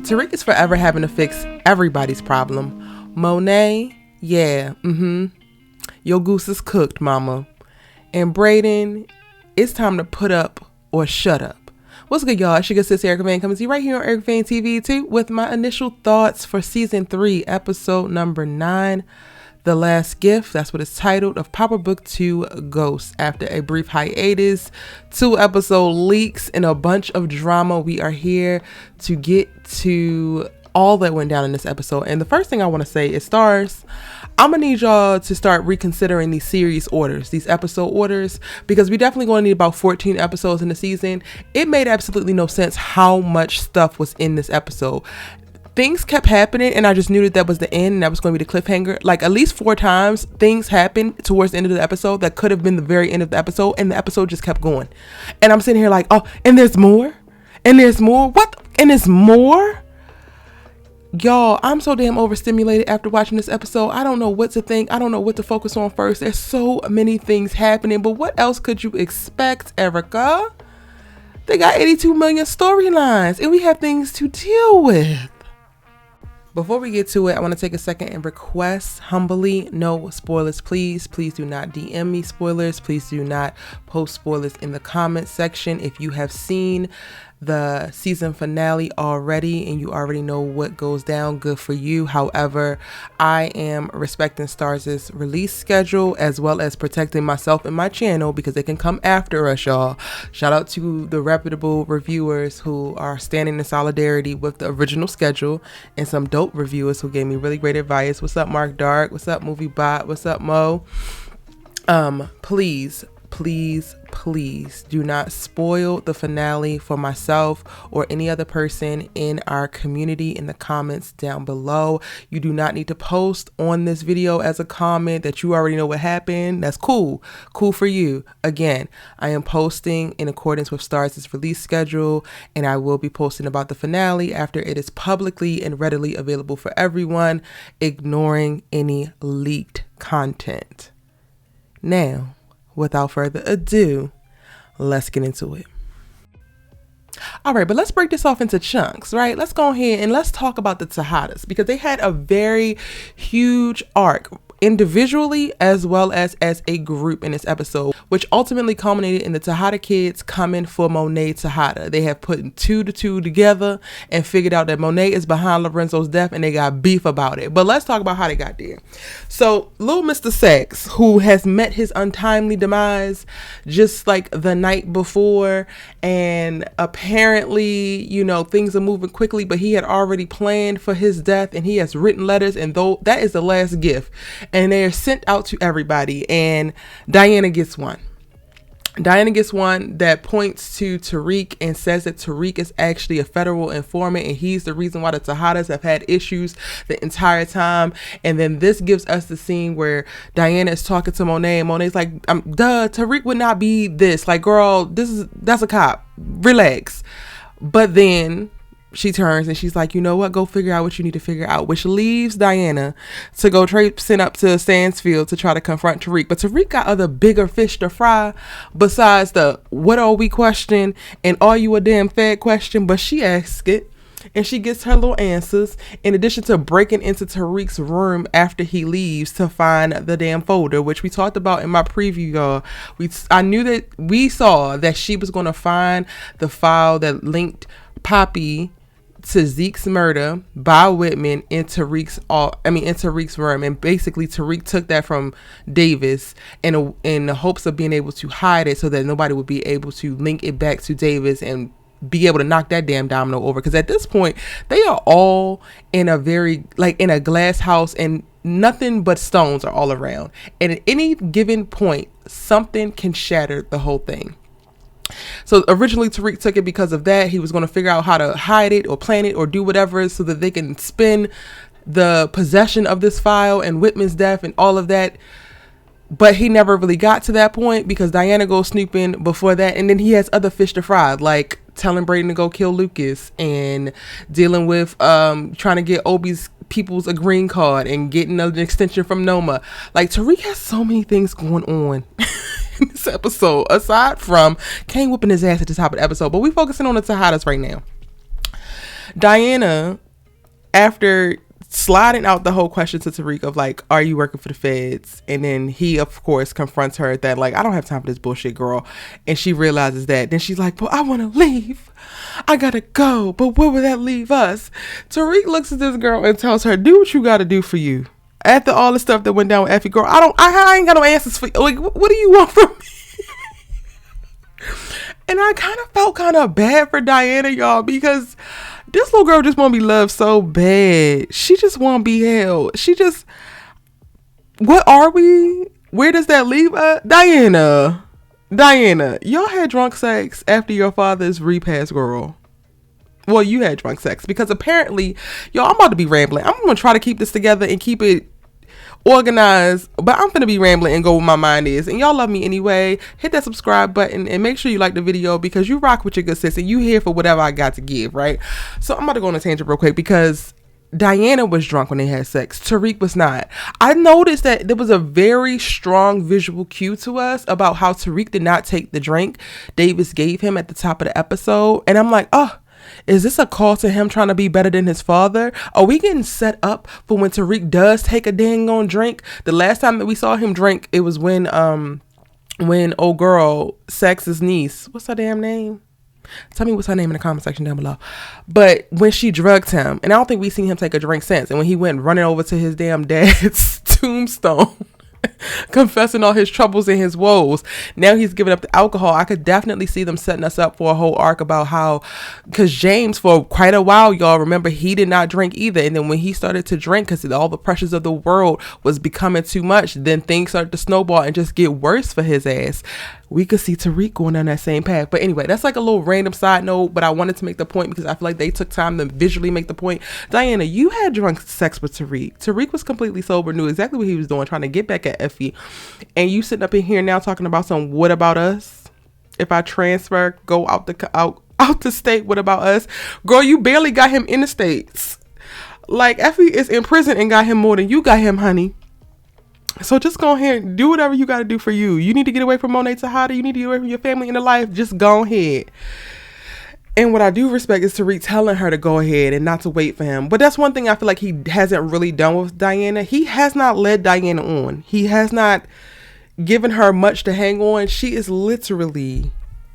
Tariq is forever having to fix everybody's problem. Monet, yeah, your goose is cooked, mama. And Brayden, it's time to put up or shut up. What's good, y'all? It's your good sis Erica Van coming to you right here on Erica Van TV too with my initial thoughts for season 3, episode number 9. The Last Gift, that's what it's titled, of Power Book 2 Ghosts. After a brief hiatus, 2 episode leaks, and a bunch of drama, we are here to get to all that went down in this episode. And the first thing I want to say is, stars, I'm gonna need y'all to start reconsidering these series orders, these episode orders, because we definitely gonna need about 14 episodes in the season. It made absolutely no sense how much stuff was in this episode. Things kept happening and I just knew that was the end and that was going to be the cliffhanger. Like at least 4 times things happened towards the end of the episode that could have been the very end of the episode, and the episode just kept going. And I'm sitting here like, oh, and there's more? And there's more? What? And there's more? Y'all, I'm so damn overstimulated after watching this episode. I don't know what to think. I don't know what to focus on first. There's so many things happening, but what else could you expect, Erica? They got 82 million storylines and we have things to deal with. Before we get to it, I want to take a second and request humbly, no spoilers, please. Please do not DM me spoilers. Please do not post spoilers in the comment section. If you have seen the season finale already and you already know what goes down, good for you. However, I am respecting Stars' release schedule as well as protecting myself and my channel because they can come after us, y'all. Shout out to the reputable reviewers who are standing in solidarity with the original schedule and some dope reviewers who gave me really great advice. What's up, Mark Dark? What's up, Movie Bot? What's up, Mo? Please do not spoil the finale for myself or any other person in our community in the comments down below. You do not need to post on this video as a comment that you already know what happened. That's cool for you. Again, I am posting in accordance with Stars' release schedule, and I will be posting about the finale after it is publicly and readily available for everyone, ignoring any leaked content. Now, without further ado, let's get into it. All right, but let's break this off into chunks, right? Let's go ahead and let's talk about the Tejadas because they had a very huge arc individually as well as a group in this episode, which ultimately culminated in the Tejada kids coming for Monet Tejada. They have put 2 to 2 together and figured out that Monet is behind Lorenzo's death and they got beef about it. But let's talk about how they got there. So little Mr. Saxe, who has met his untimely demise just like the night before, and apparently, you know, things are moving quickly, but he had already planned for his death and he has written letters, and though that is the last gift. And they are sent out to everybody. And Diana gets one. Diana gets one that points to Tariq and says that Tariq is actually a federal informant and he's the reason why the Tejadas have had issues the entire time. And then this gives us the scene where Diana is talking to Monet and Monet's like, Tariq would not be this. Like, girl, that's a cop. Relax. But then she turns and she's like, you know what? Go figure out what you need to figure out, which leaves Diana to go traipsing up to Sandsfield to try to confront Tariq. But Tariq got other bigger fish to fry besides the what are we question and are you a damn fed question. But she asks it and she gets her little answers, in addition to breaking into Tariq's room after he leaves to find the damn folder, which we talked about in my preview, y'all. We saw that she was going to find the file that linked Poppy to Zeke's murder by Whitman in Tariq's room, and basically Tariq took that from Davis in the hopes of being able to hide it so that nobody would be able to link it back to Davis and be able to knock that damn domino over. Because at this point they are all in a glass house and nothing but stones are all around, and at any given point something can shatter the whole thing. So originally Tariq took it because of that. He was going to figure out how to hide it or plan it or do whatever so that they can spin the possession of this file and Whitman's death and all of that. But he never really got to that point because Diana goes snooping before that. And then he has other fish to fry, like telling Brayden to go kill Lucas and dealing with trying to get Obi's people's a green card and getting an extension from Noma. Like, Tariq has so many things going on in this episode, aside from Kane whooping his ass at the top of the episode. But we focusing on the Tejadas right now. Diana, after sliding out the whole question to Tariq of like, are you working for the feds? And then he, of course, confronts her that like, I don't have time for this bullshit, girl. And she realizes that. Then she's like, well, I want to leave. I got to go. But where would that leave us? Tariq looks at this girl and tells her, do what you got to do for you. After all the stuff that went down with Effie, girl, I ain't got no answers for you. Like, what do you want from me? And I kind of felt kind of bad for Diana, y'all, because this little girl just want to be loved so bad. She just want to be held. What are we? Where does that leave us? Diana, y'all had drunk sex after your father's repast, girl. Well, you had drunk sex because apparently, y'all, I'm about to be rambling. I'm going to try to keep this together and keep it organized, but I'm gonna be rambling and go where my mind is. And y'all love me anyway. Hit that subscribe button and make sure you like the video because you rock with your good sis and you here for whatever I got to give, right? So I'm about to go on a tangent real quick because Diana was drunk when they had sex. Tariq was not. I noticed that there was a very strong visual cue to us about how Tariq did not take the drink Davis gave him at the top of the episode. And I'm like, oh, is this a call to him trying to be better than his father? Are we getting set up for when Tariq does take a dang on drink? The last time that we saw him drink, it was when old girl, Saxe's niece, what's her damn name? Tell me what's her name in the comment section down below. But when she drugged him, and I don't think we've seen him take a drink since. And when he went running over to his damn dad's tombstone, confessing all his troubles and his woes. Now he's giving up the alcohol. I could definitely see them setting us up for a whole arc about how, because James for quite a while, y'all remember, he did not drink either. And then when he started to drink, because all the pressures of the world was becoming too much, then things started to snowball and just get worse for his ass. We could see Tariq going down that same path. But anyway, that's like a little random side note, but I wanted to make the point because I feel like they took time to visually make the point. Diana, you had drunk sex with Tariq. Tariq was completely sober, knew exactly what he was doing, trying to get back at Effie. And you sitting up in here now talking about some what about us? If I transfer, go out the state, what about us? Girl, you barely got him in the States. Like, Effie is in prison and got him more than you got him, honey. So just go ahead and do whatever you got to do for you. You need to get away from Monet, Tejada. You need to get away from your family in the life. Just go ahead. And what I do respect is Tariq telling her to go ahead and not to wait for him. But that's one thing I feel like he hasn't really done with Diana. He has not led Diana on. He has not given her much to hang on. She is literally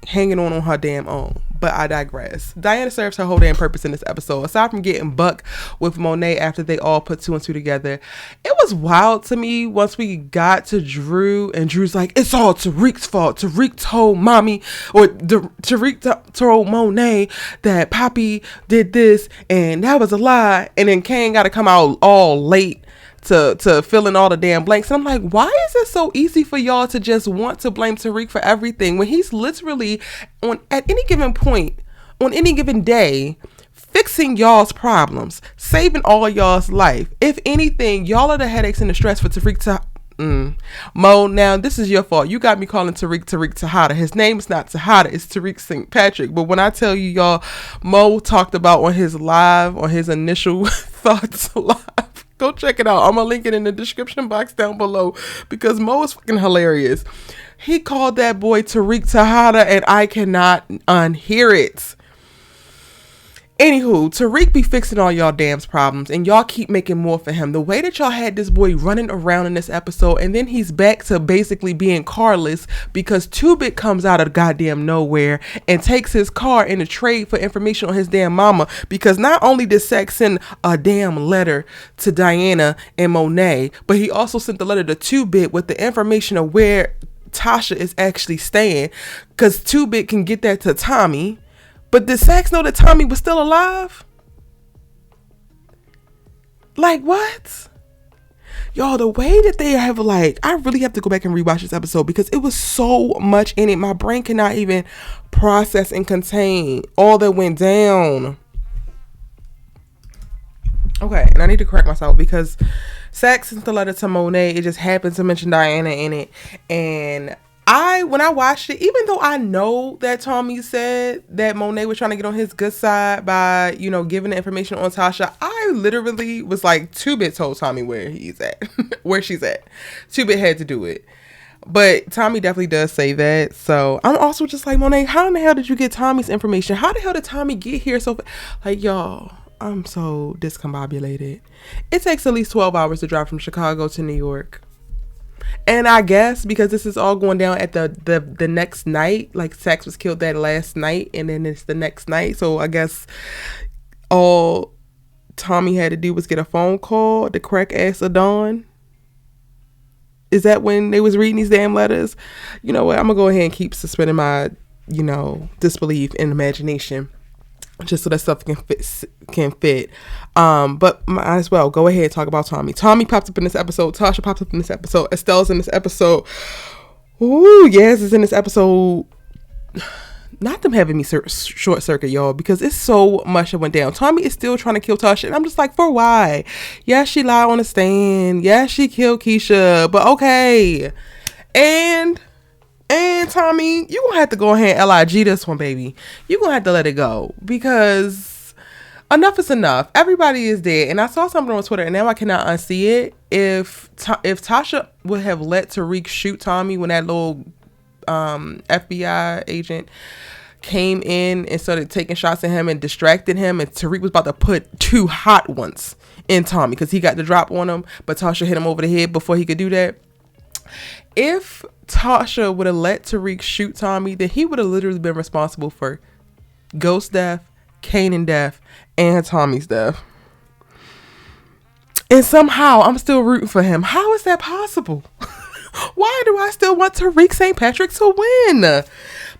hanging on her damn own. But I digress. Diana serves her whole damn purpose in this episode. Aside from getting buck with Monet after they all put two and two together, it was wild to me once we got to Drew, and Drew's like, it's all Tariq's fault. Tariq told mommy, or Tariq told Monet that Poppy did this and that was a lie. And then Kane got to come out all late to fill in all the damn blanks. And I'm like, why is it so easy for y'all to just want to blame Tariq for everything when he's literally at any given point on any given day fixing y'all's problems, saving all y'all's life? If anything, y'all are the headaches and the stress for Tariq to Mo, now this is your fault. You got me calling Tariq Tejada. His name is not Tejada, it's Tariq St. Patrick. But when I tell you, y'all, Mo talked about on his initial thoughts live. Go check it out. I'm going to link it in the description box down below because Mo is fucking hilarious. He called that boy Tariq Tejada and I cannot unhear it. Anywho, Tariq be fixing all y'all damn problems and y'all keep making more for him. The way that y'all had this boy running around in this episode, and then he's back to basically being carless because 2-Bit comes out of goddamn nowhere and takes his car in a trade for information on his damn mama, because not only did Saxe send a damn letter to Diana and Monet, but he also sent the letter to 2-Bit with the information of where Tasha is actually staying, because 2-Bit can get that to Tommy. But did Saxe know that Tommy was still alive? Like, what? Y'all, the way that they have, like, I really have to go back and rewatch this episode because it was so much in it. My brain cannot even process and contain all that went down. Okay, and I need to correct myself because Saxe sent the letter to Monet. It just happened to mention Diana in it. And when I watched it, even though I know that Tommy said that Monet was trying to get on his good side by, giving the information on Tasha, I literally was like, 2-Bit told Tommy where he's at, where she's at. 2-Bit had to do it. But Tommy definitely does say that. So I'm also just like, Monet, how in the hell did you get Tommy's information? How the hell did Tommy get here so like, y'all, I'm so discombobulated. It takes at least 12 hours to drive from Chicago to New York. And I guess because this is all going down at the next night, like Saxe was killed that last night and then it's the next night. So I guess all Tommy had to do was get a phone call to crack ass of dawn. Is that when they was reading these damn letters? You know what? I'm going to go ahead and keep suspending my, disbelief and imagination just so that stuff can fit. But might as well go ahead and talk about Tommy. Tommy pops up in this episode. Tasha pops up in this episode. Estelle's in this episode. Ooh, yes, it's in this episode. Not them having me short circuit, y'all, because it's so much that went down. Tommy is still trying to kill Tasha, and I'm just like, for why? Yeah, she lied on the stand. Yeah, she killed Keisha, but okay. And Tommy, you gonna have to go ahead and LIG this one, baby. You gonna have to let it go because enough is enough. Everybody is dead, and I saw something on Twitter, and now I cannot unsee it. If Tasha would have let Tariq shoot Tommy when that little FBI agent came in and started taking shots at him and distracted him, and Tariq was about to put 2 hot ones in Tommy because he got the drop on him, but Tasha hit him over the head before he could do that. If Tasha would have let Tariq shoot Tommy, then he would have literally been responsible for Ghost's death, Kanan's death, and Tommy's death. And somehow I'm still rooting for him. How is that possible? Why do I still want Tariq St. Patrick to win?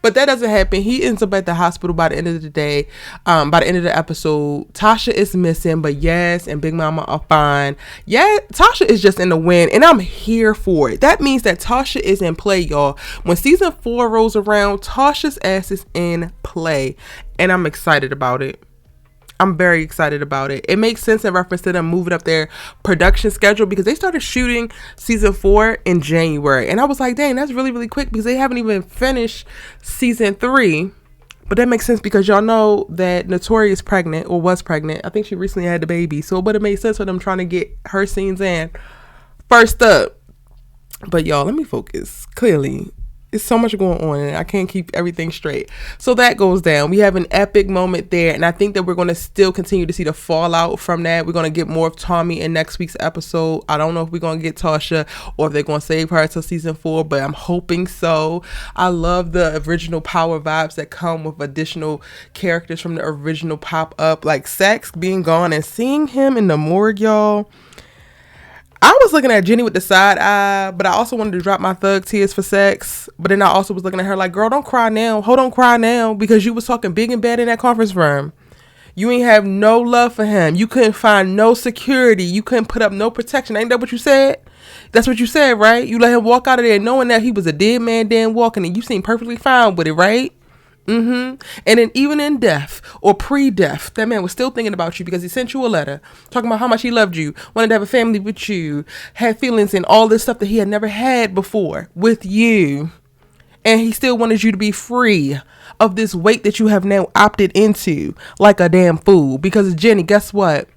But that doesn't happen. He ends up at the hospital by the end of the day. By the end of the episode, Tasha is missing, but Yes and Big Mama are fine. Yeah, Tasha is just in the win, and I'm here for it. That means that Tasha is in play, y'all. When season 4 rolls around, Tasha's ass is in play, and I'm excited about it. I'm very excited about it. It makes sense in reference to them moving up their production schedule because they started shooting season 4 in January. And I was like, dang, that's really, really quick because they haven't even finished season 3. But that makes sense because y'all know that Naturi is pregnant or was pregnant. I think she recently had the baby. So it would have made sense for them trying to get her scenes in first up. But y'all, let me focus. Clearly, it's so much going on and I can't keep everything straight. So that goes down. We have an epic moment there, and I think that we're going to still continue to see the fallout from that. We're going to get more of Tommy in next week's episode. I don't know if we're going to get Tasha or if they're going to save her until season 4, but I'm hoping so. I love the original Power vibes that come with additional characters from the original pop up, like Saxe being gone and seeing him in the morgue, y'all. I was looking at Jenny with the side eye, but I also wanted to drop my thug tears for Saxe. But then I also was looking at her like, girl, don't cry now. Hold on, cry now. Because you was talking big and bad in that conference room. You ain't have no love for him. You couldn't find no security. You couldn't put up no protection. Ain't that what you said? That's what you said, right? You let him walk out of there knowing that he was a dead man then walking, and you seemed perfectly fine with it, right? And then even in death or pre-death, that man was still thinking about you because he sent you a letter talking about how much he loved you, wanted to have a family with you, had feelings and all this stuff that he had never had before with you. And he still wanted you to be free of this weight that you have now opted into like a damn fool. Because Jenny, guess what?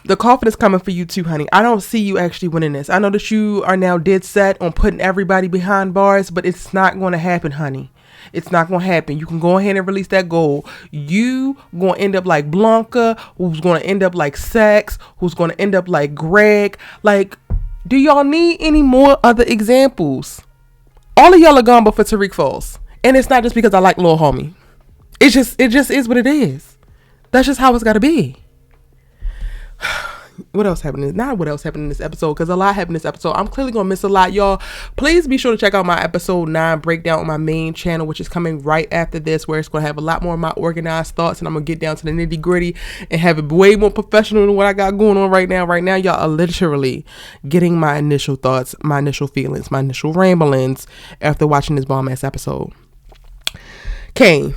The coffin is coming for you too, honey. I don't see you actually winning this. I know that you are now dead set on putting everybody behind bars, but it's not going to happen, honey. It's not going to happen. You can go ahead and release that goal. You going to end up like Blanca, who's going to end up like Saxe, who's going to end up like Greg. Like, do y'all need any more other examples? All of y'all are gone before Tariq falls. And it's not just because I like Lil Homie. It just is what it is. That's just how it's got to be. What else happened? Not what else happened in this episode, because a lot happened in this episode. I'm clearly going to miss a lot, y'all. Please be sure to check out my episode 9 breakdown on my main channel, which is coming right after this, where it's going to have a lot more of my organized thoughts, and I'm going to get down to the nitty gritty and have it way more professional than what I got going on right now. Right now, y'all are literally getting my initial thoughts, my initial feelings, my initial ramblings after watching this bomb ass episode. Kane,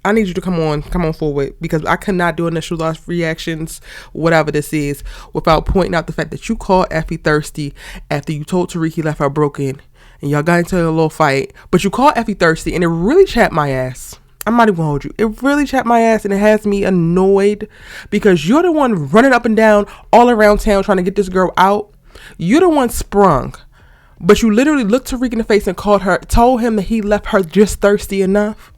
I need you to come on forward, because I cannot do initial thoughts, reactions, whatever this is, without pointing out the fact that you called Effie thirsty after you told Tariq he left her broken and y'all got into a little fight. But you called Effie thirsty and it really chapped my ass. I'm not even gonna hold you. It really chapped my ass, and it has me annoyed because you're the one running up and down all around town trying to get this girl out. You're the one sprung But you literally looked Tariq in the face and told him that he left her just thirsty enough.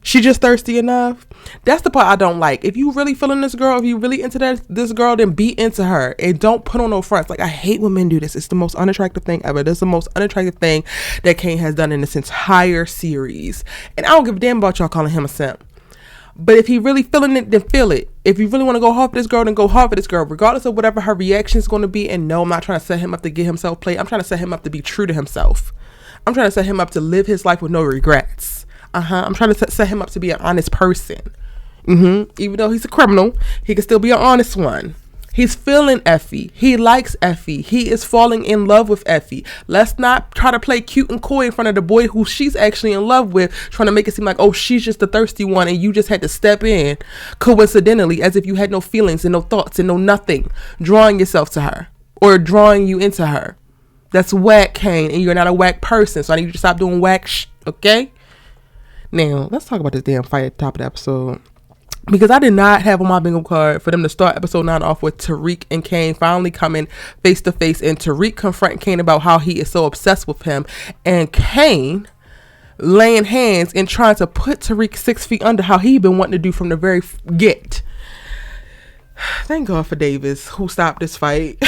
She just thirsty enough. That's the part I don't like. If you really feeling this girl, if you really into this girl, then be into her and don't put on no fronts. Like, I hate when men do this. It's the most unattractive thing ever. That's the most unattractive thing that Kane has done in this entire series. And I don't give a damn about y'all calling him a simp. But if he really feeling it, then feel it. If you really want to go hard for this girl, then go hard for this girl, regardless of whatever her reaction is going to be. And no, I'm not trying to set him up to get himself played. I'm trying to set him up to be true to himself. I'm trying to set him up to live his life with no regrets. I'm trying to set him up to be an honest person. Even though he's a criminal, he can still be an honest one. He's feeling Effie. He likes Effie. He is falling in love with Effie. Let's not try to play cute and coy in front of the boy who she's actually in love with, trying to make it seem like, oh, she's just the thirsty one and you just had to step in coincidentally, as if you had no feelings and no thoughts and no nothing, drawing yourself to her or drawing you into her. That's whack, Kane, and you're not a whack person, so I need you to stop doing whack okay? Now, let's talk about this damn fight at the top of the episode. Because I did not have on my bingo card for them to start episode 9 off with Tariq and Kane finally coming face to face and Tariq confronting Kane about how he is so obsessed with him. And Kane laying hands and trying to put Tariq 6 feet under, how he been wanting to do from the very get. Thank God for Davis, who stopped this fight.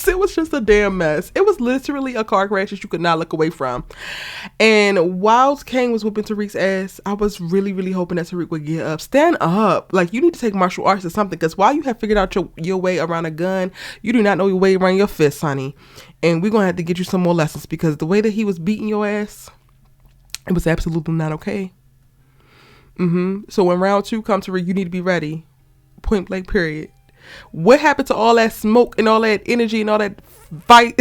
It was just a damn mess. It was literally a car crash that you could not look away from. And while Kane was whooping Tariq's ass, I was really, really hoping that Tariq would get up. Stand up. Like, you need to take martial arts or something, because while you have figured out your way around a gun, you do not know your way around your fist, honey. And we're going to have to get you some more lessons, because the way that he was beating your ass, it was absolutely not okay. So when round 2 comes, Tariq, you need to be ready. Point blank, period. What happened to all that smoke and all that energy and all that fight,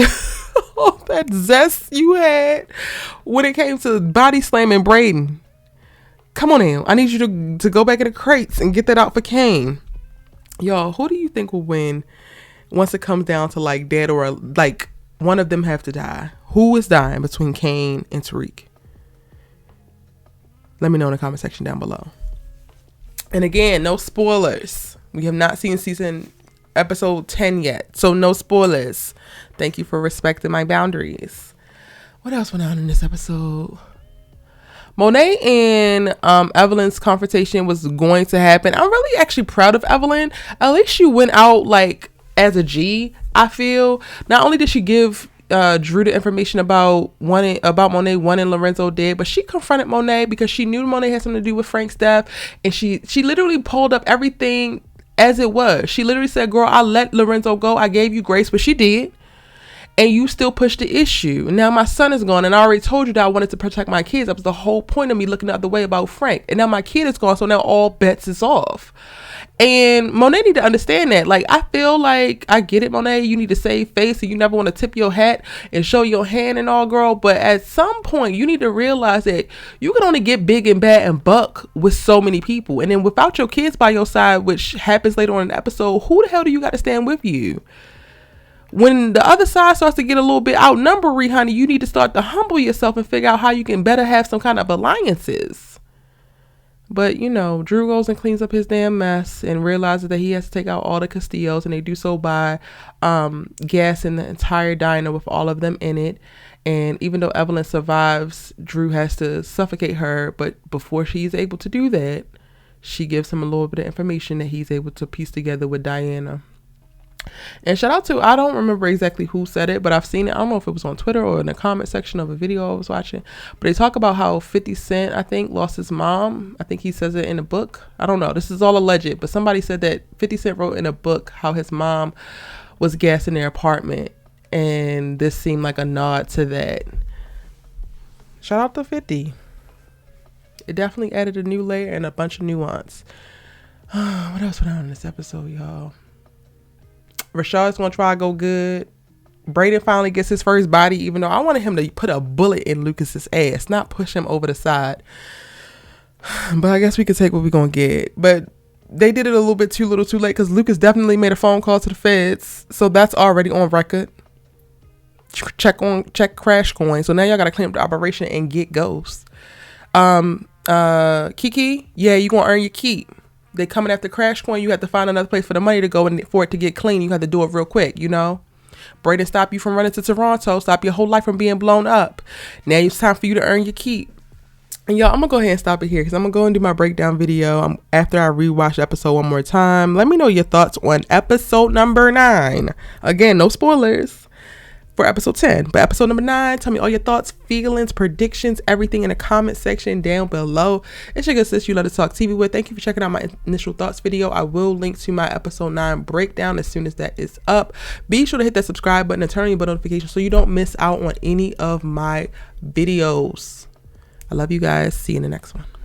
all that zest you had when it came to body slamming Brayden? Come on now. I need you to go back in the crates and get that out for Kane. Y'all, who do you think will win once it comes down to like dead or like one of them have to die? Who is dying between Kane and Tariq? Let me know in the comment section down below. And again, no spoilers. We have not seen episode 10 yet, so no spoilers. Thank you for respecting my boundaries. What else went on in this episode? Monet and Evelyn's confrontation was going to happen. I'm really actually proud of Evelyn. At least she went out like as a G, I feel. Not only did she give Drew the information about Monet wanting Lorenzo dead, but she confronted Monet because she knew Monet had something to do with Frank's death, and she literally pulled up everything as it was. She literally said, girl, I let Lorenzo go. I gave you grace, but she did. And you still pushed the issue. Now my son is gone, and I already told you that I wanted to protect my kids. That was the whole point of me looking the other way about Frank. And now my kid is gone, so now all bets is off. And Monet need to understand that. Like, I feel like, I get it, Monet. You need to save face, and you never want to tip your hat and show your hand and all, girl. But at some point, you need to realize that you can only get big and bad and buck with so many people. And then without your kids by your side, which happens later on in the episode, who the hell do you got to stand with you? When the other side starts to get a little bit outnumbered, honey, you need to start to humble yourself and figure out how you can better have some kind of alliances. But, you know, Drew goes and cleans up his damn mess and realizes that he has to take out all the Castillos, and they do so by gassing the entire diner with all of them in it. And even though Evelyn survives, Drew has to suffocate her. But before she's able to do that, she gives him a little bit of information that he's able to piece together with Diana. And shout out to, I don't remember exactly who said it, but I've seen it. I don't know if it was on Twitter or in the comment section of a video I was watching, but they talk about how 50 Cent, I think, lost his mom. I think he says it in a book. I don't know. This is all alleged, but somebody said that 50 Cent wrote in a book how his mom was gassed in their apartment, and this seemed like a nod to that. Shout out to 50. It definitely added a new layer and a bunch of nuance. What else went on in this episode, y'all? Rashad's gonna try to go good. Brayden finally gets his first body, even though I wanted him to put a bullet in Lucas's ass, not push him over the side. But I guess we could take what we're gonna get. But they did it a little bit too little too late, because Lucas definitely made a phone call to the feds, so that's already on record. Check crash coin. So now y'all gotta clean up the operation and get Ghost. Kiki, yeah, you gonna earn your keep. They coming after Crash Coin. You have to find another place for the money to go and for it to get clean. You have to do it real quick, you know. Brayden stopped you from running to Toronto, stop your whole life from being blown up. Now it's time for you to earn your keep. And y'all, I'm gonna go ahead and stop it here because I'm gonna go and do my breakdown video after I rewatch the episode one more time. Let me know your thoughts on episode number 9. Again, no spoilers for episode 10, but episode number 9, tell me all your thoughts, feelings, predictions, everything in the comment section down below. It's your good sis you love to talk TV with. Thank you for checking out my initial thoughts video. I will link to my episode 9 breakdown as soon as that is up. Be sure to hit that subscribe button and turn on your bell notification so you don't miss out on any of my videos. I love you guys. See you in the next one.